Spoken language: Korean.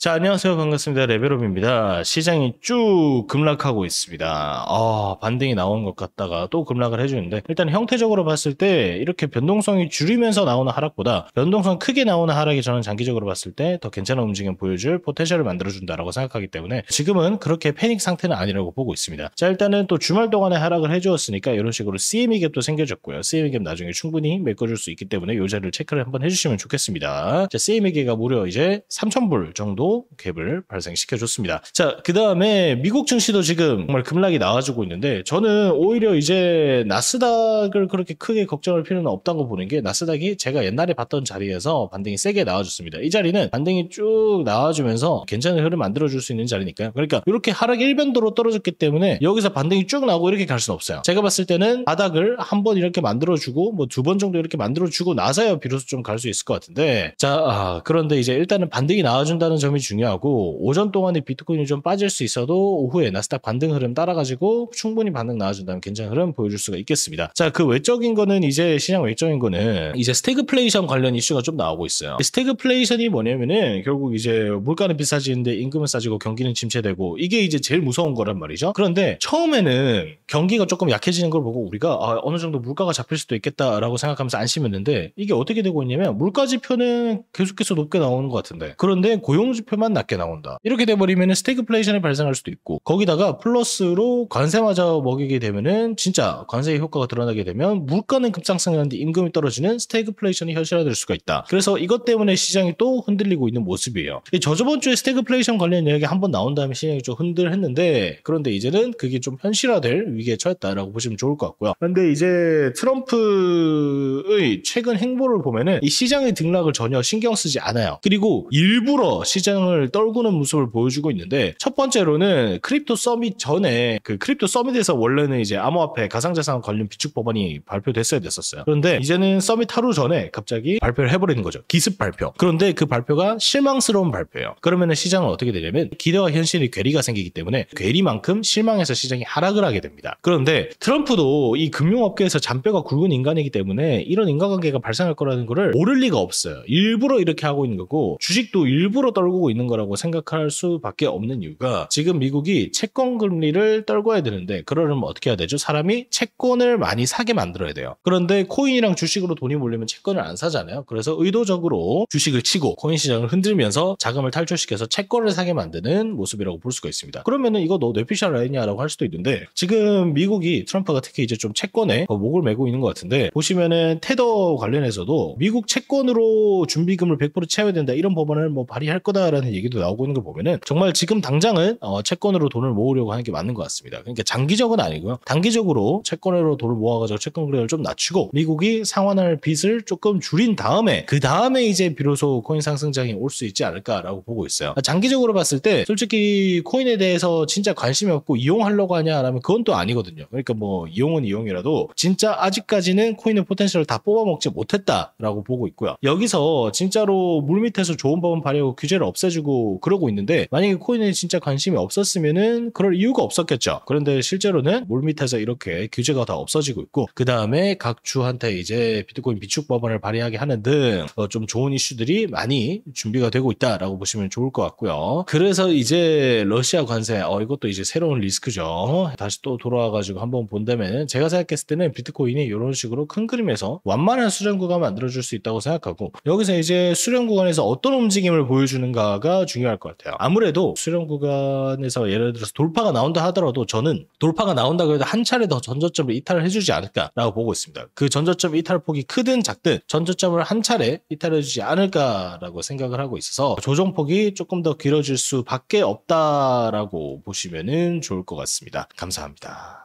자, 안녕하세요. 반갑습니다. 레벨업입니다. 시장이 쭉 급락하고 있습니다. 반등이 나온 것 같다가 또 급락을 해주는데, 일단 형태적으로 봤을 때 이렇게 변동성이 줄이면서 나오는 하락보다 변동성 크게 나오는 하락이 저는 장기적으로 봤을 때 더 괜찮은 움직임 보여줄 포텐셜을 만들어준다라고 생각하기 때문에 지금은 그렇게 패닉 상태는 아니라고 보고 있습니다. 자, 일단은 또 주말 동안에 하락을 해주었으니까 이런 식으로 CME 갭도 생겨졌고요. CME 갭 나중에 충분히 메꿔줄 수 있기 때문에 이 자리를 체크를 한번 해주시면 좋겠습니다. 자, CME 갭가 무려 이제 3,000불 정도 갭을 발생시켜줬습니다. 자, 그 다음에 미국 증시도 지금 정말 급락이 나와주고 있는데, 저는 오히려 이제 나스닥을 그렇게 크게 걱정할 필요는 없다고 보는 게, 나스닥이 제가 옛날에 봤던 자리에서 반등이 세게 나와줬습니다. 이 자리는 반등이 쭉 나와주면서 괜찮은 흐름 만들어줄 수 있는 자리니까요. 그러니까 이렇게 하락 일변도로 떨어졌기 때문에 여기서 반등이 쭉 나오고 이렇게 갈 수는 없어요. 제가 봤을 때는 바닥을 한 번 이렇게 만들어주고 뭐 두 번 정도 이렇게 만들어주고 나서야 비로소 좀 갈 수 있을 것 같은데, 자, 그런데 이제 일단은 반등이 나와준다는 점이 중요하고, 오전 동안에 비트코인이 좀 빠질 수 있어도 오후에 나스닥 반등 흐름 따라가지고 충분히 반등 나와준다면 괜찮은 흐름 보여줄 수가 있겠습니다. 자, 그 외적인 거는 이제 시장 외적인 거는 이제 스태그플레이션 관련 이슈가 좀 나오고 있어요. 스태그플레이션이 뭐냐면은 결국 이제 물가는 비싸지는데 임금은 싸지고 경기는 침체되고, 이게 이제 제일 무서운 거란 말이죠. 그런데 처음에는 경기가 조금 약해지는 걸 보고 우리가 어느 정도 물가가 잡힐 수도 있겠다라고 생각하면서 안심했는데, 이게 어떻게 되고 있냐면 물가 지표는 계속해서 높게 나오는 것 같은데, 그런데 고용 지표만 낮게 나온다. 이렇게 돼버리면 스태그플레이션이 발생할 수도 있고, 거기다가 플러스로 관세마저 먹이게 되면은 진짜 관세의 효과가 드러나게 되면 물가는 급상승하는데 임금이 떨어지는 스태그플레이션이 현실화될 수가 있다. 그래서 이것 때문에 시장이 또 흔들리고 있는 모습이에요. 저저번 주에 스태그플레이션 관련 이야기 한번 나온 다음에 시장이 좀 흔들했는데, 그런데 이제는 그게 좀 현실화될 위기에 처했다라고 보시면 좋을 것 같고요. 근데 이제 트럼프의 최근 행보를 보면은 이 시장의 등락을 전혀 신경 쓰지 않아요. 그리고 일부러 시장을 떨구는 모습을 보여주고 있는데, 첫 번째로는 크립토 서밋 전에, 그 크립토 서밋에서 원래는 이제 암호화폐 가상자산 관련 비축 법안이 발표됐어야 됐었어요. 그런데 이제는 서밋 하루 전에 갑자기 발표를 해버리는 거죠. 기습 발표. 그런데 그 발표가 실망스러운 발표예요. 그러면은 시장은 어떻게 되냐면 기대와 현실이 괴리가 생기기 때문에 괴리만큼 실망해서 시장이 하락을 하게 됩니다. 그런데 트럼프도 이 금융업계에서 잔뼈가 굵은 인간이기 때문에 이런 인과관계가 발생할 거라는 거를 모를 리가 없어요. 일부러 이렇게 하고 있는 거고, 주식도 일부러 떨구고 있는 거라고 생각할 수밖에 없는 이유가, 지금 미국이 채권 금리를 떨궈야 되는데, 그러려면 어떻게 해야 되죠? 사람이 채권을 많이 사게 만들어야 돼요. 그런데 코인이랑 주식으로 돈이 몰리면 채권을 안 사잖아요. 그래서 의도적으로 주식을 치고 코인 시장을 흔들면서 자금을 탈출시켜서 채권을 사게 만드는 모습이라고 볼 수가 있습니다. 그러면은 이거 너 뇌피셜 아니냐라고 할 수도 있는데, 지금 미국이 트럼프가 특히 이제 좀 채권에 목을 메고 있는 것 같은데, 보시면은 테더 관련해서도 미국 채권으로 준비금을 100% 채워야 된다, 이런 법안을 뭐 발의할 거다라는 얘기도 나오고 있는 걸 보면은 정말 지금 당장은 채권으로 돈을 모으려고 하는 게 맞는 것 같습니다. 그러니까 장기적은 아니고요, 단기적으로 채권으로 돈을 모아가지고 채권 금리를 좀 낮추고 미국이 상환할 빚을 조금 줄인 다음에, 그 다음에 이제 비로소 코인 상승장이 올 수 있지 않을까라고 보고 있어요. 장기적으로 봤을 때 솔직히 코인에 대해서 진짜 관심이 없고 이용하려고 하냐라면 그건 또 아니거든요. 그러니까 뭐 이용은 이용이라도 진짜 아직까지는 코인의 포텐셜을 다 뽑아먹지 못했다라고 보고 있고요. 여기서 진짜로 물밑에서 좋은 법은 발의하고 규제를 없애주고 그러고 있는데, 만약에 코인에 진짜 관심이 없었으면은 그럴 이유가 없었겠죠. 그런데 실제로는 물밑에서 이렇게 규제가 다 없어지고 있고, 그 다음에 각 주한테 이제 비트코인 비축 법안을 발의하게 하는 등 좀 좋은 이슈들이 많이 준비가 되고 있다라고 보시면 좋을 것 같고요. 그래서 이제 러시아 관세, 이것도 이제 새로운 리스크죠. 다시 또 돌아와가지고 한번 본다면, 제가 생각했을 때는 비트코인이 이런 식으로 큰 그림에서 완만한 수렴 구간 만들어줄 수 있다고 생각하고, 여기서 이제 수렴 구간에서 어떤 움직임을 보여주는가가 중요할 것 같아요. 아무래도 수렴 구간에서 예를 들어서 돌파가 나온다 하더라도, 저는 돌파가 나온다고 해도 한 차례 더 전저점을 이탈을 해주지 않을까라고 보고 있습니다. 그 전저점 이탈폭이 크든 작든 전저점을 한 차례 이탈해주지 않을까라고 생각을 하고 있어서, 조정폭이 조금 더 길어질 수밖에 없다라고 보시면은 좋을 것 같습니다. 감사합니다.